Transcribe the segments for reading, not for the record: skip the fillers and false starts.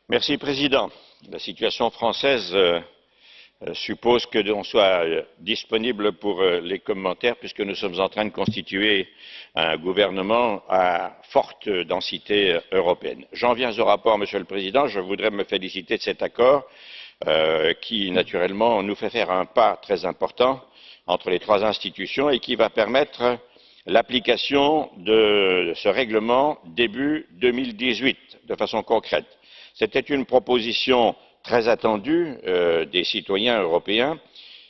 Monsieur le Président. La situation française suppose que l'on soit disponible pour les commentaires puisque nous sommes en train de constituer un gouvernement à forte densité européenne. J'en viens au rapport, Monsieur le Président. Je voudrais me féliciter de cet accord qui, naturellement, nous fait faire un pas très important entre les trois institutions et qui va permettre l'application de ce règlement début 2018 de façon concrète. C'était une proposition très attendue des citoyens européens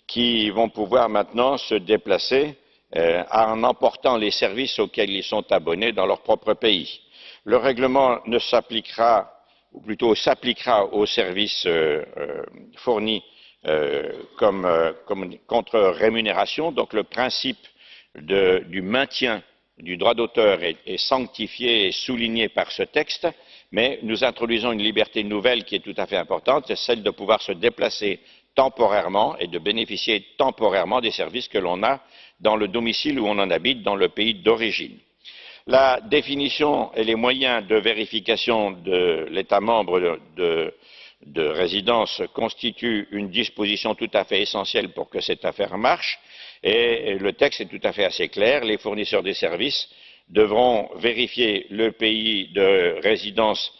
qui vont pouvoir maintenant se déplacer en emportant les services auxquels ils sont abonnés dans leur propre pays. Le règlement ne s'appliquera, ou plutôt s'appliquera aux services fournis contre rémunération. Donc le principe du maintien du droit d'auteur est sanctifié et souligné par ce texte, mais nous introduisons une liberté nouvelle qui est tout à fait importante, c'est celle de pouvoir se déplacer temporairement et de bénéficier temporairement des services que l'on a dans le domicile où on en habite, dans le pays d'origine. La définition et les moyens de vérification de l'État membre de résidence constituent une disposition tout à fait essentielle pour que cette affaire marche. Et le texte est tout à fait assez clair. Les fournisseurs des services devront vérifier le pays de résidence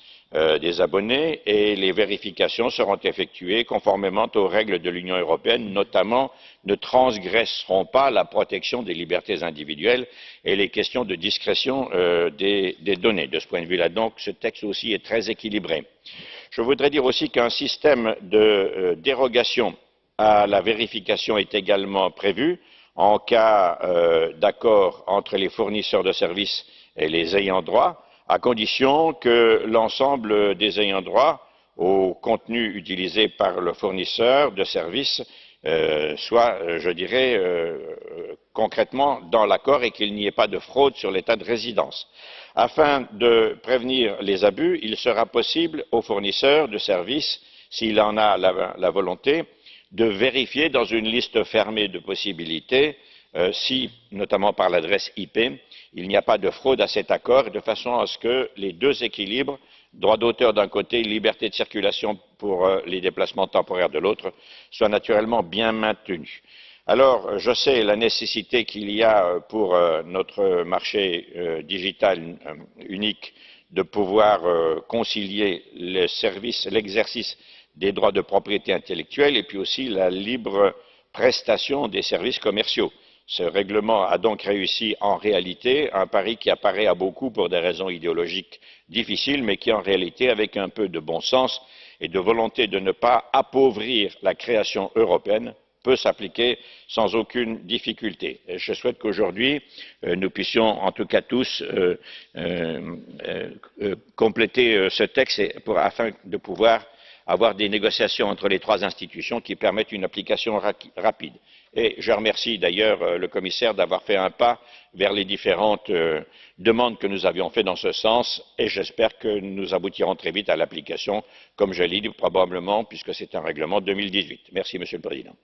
des abonnés et les vérifications seront effectuées conformément aux règles de l'Union européenne, notamment ne transgresseront pas la protection des libertés individuelles et les questions de discrétion des données. De ce point de vue-là, donc, ce texte aussi est très équilibré. Je voudrais dire aussi qu'un système de dérogation à la vérification est également prévu en cas d'accord entre les fournisseurs de services et les ayants droit, à condition que l'ensemble des ayants droit au contenu utilisé par le fournisseur de services soit, je dirais, concrètement dans l'accord et qu'il n'y ait pas de fraude sur l'état de résidence. Afin de prévenir les abus, il sera possible aux fournisseurs de services, s'il en a la volonté, de vérifier dans une liste fermée de possibilités si, notamment par l'adresse IP, il n'y a pas de fraude à cet accord, de façon à ce que les deux équilibres, droit d'auteur d'un côté, liberté de circulation pour les déplacements temporaires de l'autre, soient naturellement bien maintenus. Alors, je sais la nécessité qu'il y a pour notre marché digital unique de pouvoir concilier le service, l'exercice des droits de propriété intellectuelle et puis aussi la libre prestation des services commerciaux. Ce règlement a donc réussi en réalité un pari qui apparaît à beaucoup pour des raisons idéologiques difficiles, mais qui en réalité, avec un peu de bon sens et de volonté de ne pas appauvrir la création européenne, peut s'appliquer sans aucune difficulté. Et je souhaite qu'aujourd'hui, nous puissions en tout cas tous compléter ce texte afin de pouvoir avoir des négociations entre les trois institutions qui permettent une application rapide. Et je remercie d'ailleurs le commissaire d'avoir fait un pas vers les différentes demandes que nous avions faites dans ce sens et j'espère que nous aboutirons très vite à l'application, comme je l'ai dit probablement, puisque c'est un règlement 2018. Merci, Monsieur le Président.